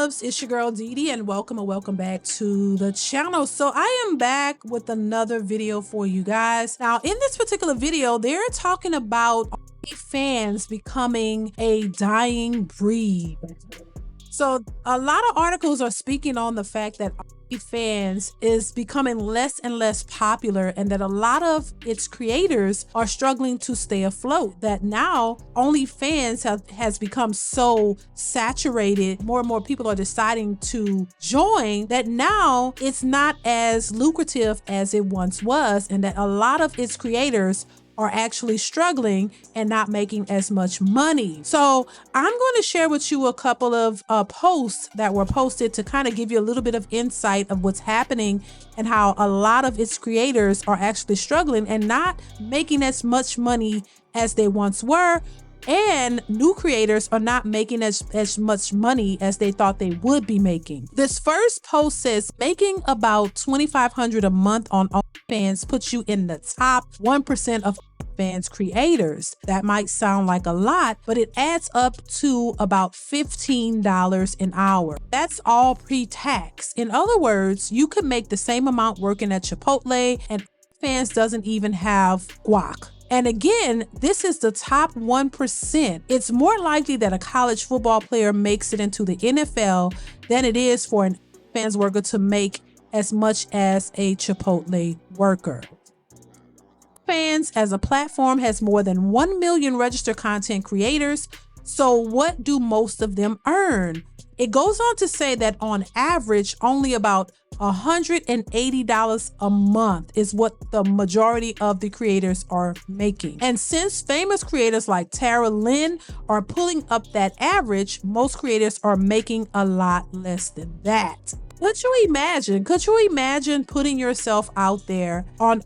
loves, it's your girl Dee and welcome back to the channel. So I am back with another video for you guys. Now in this particular video, they're talking about OnlyFans becoming a dying breed. So a lot of articles are speaking on the fact that OnlyFans is becoming less and less popular and that a lot of its creators are struggling to stay afloat. That now OnlyFans has become so saturated, more and more people are deciding to join, that now it's not as lucrative as it once was, and that a lot of its creators are actually struggling and not making as much money. So I'm going to share with you a couple of posts that were posted to kind of give you a little bit of insight of what's happening and how a lot of its creators are actually struggling and not making as much money as they once were. And new creators are not making as much money as they thought they would be making. This first post says, making about $2,500 a month on OnlyFans puts you in the top 1% of OnlyFans creators. That might sound like a lot, but it adds up to about $15 an hour. That's all pre-tax. In other words, you could make the same amount working at Chipotle, and OnlyFans doesn't even have guac. And again, this is the top 1%. It's more likely that a college football player makes it into the NFL than it is for an OnlyFans worker to make as much as a Chipotle worker. OnlyFans as a platform has more than 1 million registered content creators. So what do most of them earn? It goes on to say that on average, only about $180 a month is what the majority of the creators are making. And since famous creators like Tara Lynn are pulling up that average, most creators are making a lot less than that. Could you imagine putting yourself out there on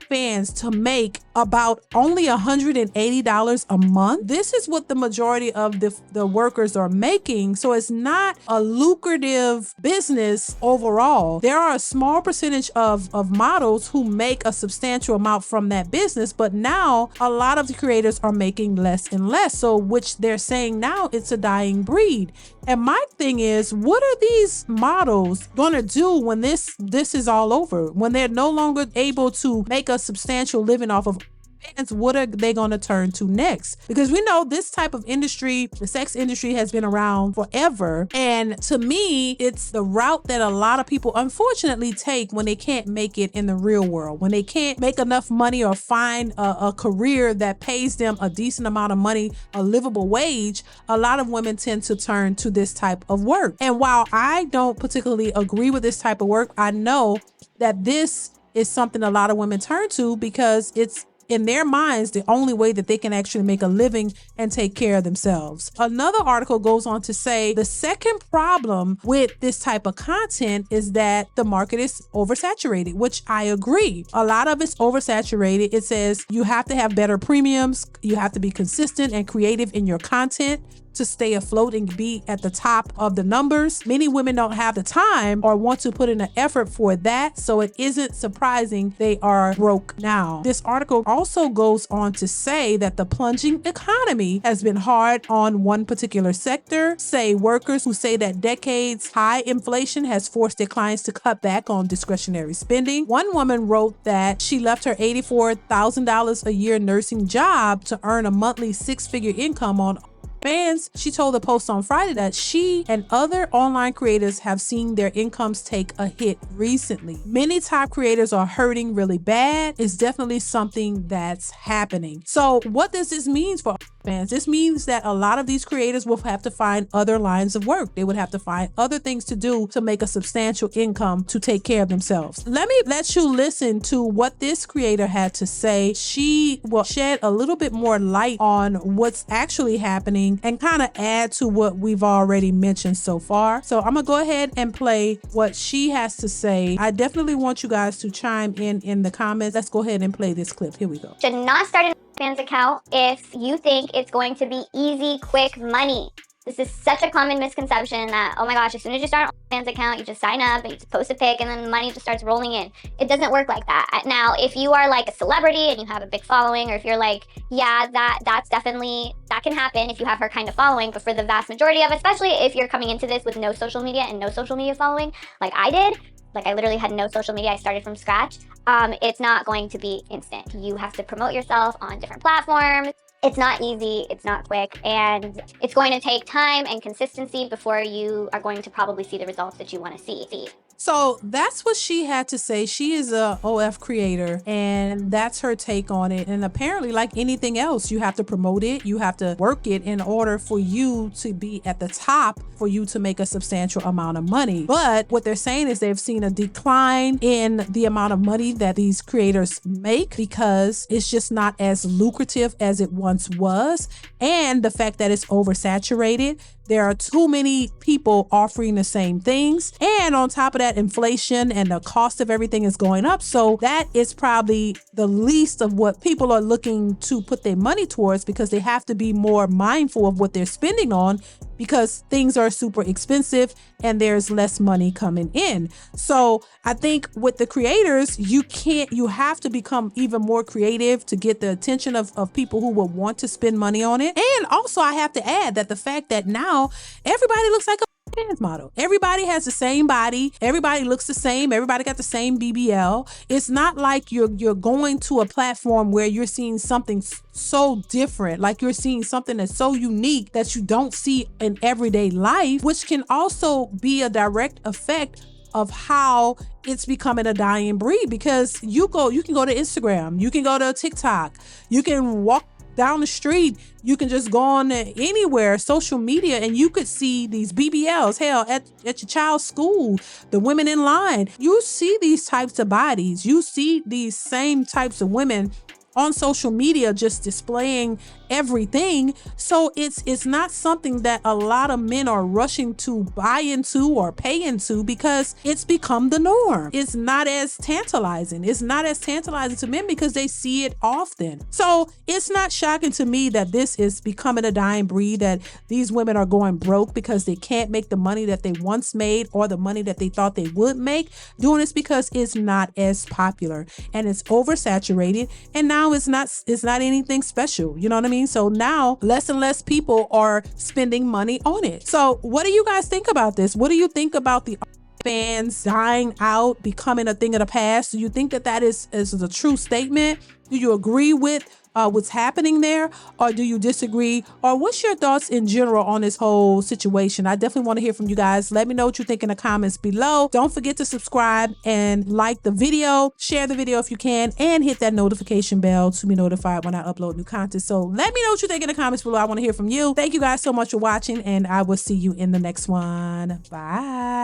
OnlyFans to make about only $180 a month? This is what the majority of the workers are making. So it's not a lucrative business overall. There are a small percentage of models who make a substantial amount from that business, but now a lot of the creators are making less and less. So which they're saying now it's a dying breed. And my thing is, what are these models gonna do when this is all over? When they're no longer able to make a substantial living off of OnlyFans, what are they going to turn to next? Because we know this type of industry, the sex industry, has been around forever. And to me, it's the route that a lot of people unfortunately take when they can't make it in the real world. When they can't make enough money or find a career that pays them a decent amount of money, a livable wage, a lot of women tend to turn to this type of work. And while I don't particularly agree with this type of work, I know that this is something a lot of women turn to because it's, in their minds, the only way that they can actually make a living and take care of themselves. Another article goes on to say the second problem with this type of content is that the market is oversaturated, which I agree. A lot of it's oversaturated. It says you have to have better premiums. You have to be consistent and creative in your content to stay afloat and be at the top of the numbers. Many women don't have the time or want to put in an effort for that, so it isn't surprising they are broke now. This article also goes on to say that the plunging economy has been hard on one particular sector, say workers who say that decades high inflation has forced their clients to cut back on discretionary spending. One woman wrote that she left her $84,000 a year nursing job to earn a monthly six-figure income on OnlyFans. She told the Post on Friday that she and other online creators have seen their incomes take a hit recently. Many top creators are hurting really bad. It's definitely something that's happening. So what does this mean for OnlyFans? This means that a lot of these creators will have to find other lines of work. They would have to find other things to do to make a substantial income to take care of themselves. Let me let you listen to what this creator had to say. She will shed a little bit more light on what's actually happening and kind of add to what we've already mentioned so far. So I'm gonna go ahead and play what she has to say. I definitely want you guys to chime in the comments. Let's go ahead and play this clip. Here we go. Should not start an OnlyFans account if you think it's going to be easy, quick money. This is such a common misconception that, oh my gosh, as soon as you start an OnlyFans account, you just sign up and you just post a pic and then the money just starts rolling in. It doesn't work like that. Now, if you are like a celebrity and you have a big following, or if you're like, yeah, that's definitely, that can happen if you have her kind of following. But for the vast majority of, especially if you're coming into this with no social media and no social media following, like I did, like I literally had no social media, I started from scratch, it's not going to be instant. You have to promote yourself on different platforms. It's not easy, it's not quick, and it's going to take time and consistency before you are going to probably see the results that you want to see. So that's what she had to say. She is a OF creator, and that's her take on it. And apparently, like anything else, you have to promote it, you have to work it in order for you to be at the top, for you to make a substantial amount of money. But what they're saying is they've seen a decline in the amount of money that these creators make because it's just not as lucrative as it once was. And the fact that it's oversaturated. There are too many people offering the same things. And on top of that, inflation and the cost of everything is going up. So that is probably the least of what people are looking to put their money towards, because they have to be more mindful of what they're spending on, because things are super expensive and there's less money coming in. So I think with the creators, you have to become even more creative to get the attention of people who will want to spend money on it. And also I have to add that the fact that now everybody looks like a fans model. Everybody has the same body. Everybody looks the same. Everybody got the same BBL. It's not like you're going to a platform where you're seeing something so different, like you're seeing something that's so unique that you don't see in everyday life, which can also be a direct effect of how it's becoming a dying breed. Because you can go to Instagram, you can go to TikTok, you can walk down the street, you can just go on anywhere, social media, and you could see these BBLs. Hell, at your child's school, the women in line, you see these types of bodies. You see these same types of women on social media just displaying everything. So it's not something that a lot of men are rushing to buy into or pay into, because it's become the norm. It's not as tantalizing. It's not as tantalizing to men because they see it often. So it's not shocking to me that this is becoming a dying breed, that these women are going broke because they can't make the money that they once made or the money that they thought they would make doing this, because it's not as popular and it's oversaturated. And now it's not anything special. You know what I mean? So now less and less people are spending money on it. So what do you guys think about this? What do you think about the fans dying out, becoming a thing of the past? Do you think that is a true statement? Do you agree with what's happening there, or do you disagree? Or what's your thoughts in general on this whole situation? I definitely want to hear from you guys. Let me know what you think in the comments below. Don't forget to subscribe and like the video, share the video if you can, and hit that notification bell to be notified when I upload new content. So let me know what you think in the comments below. I want to hear from you. Thank you guys so much for watching, and I will see you in the next one. Bye.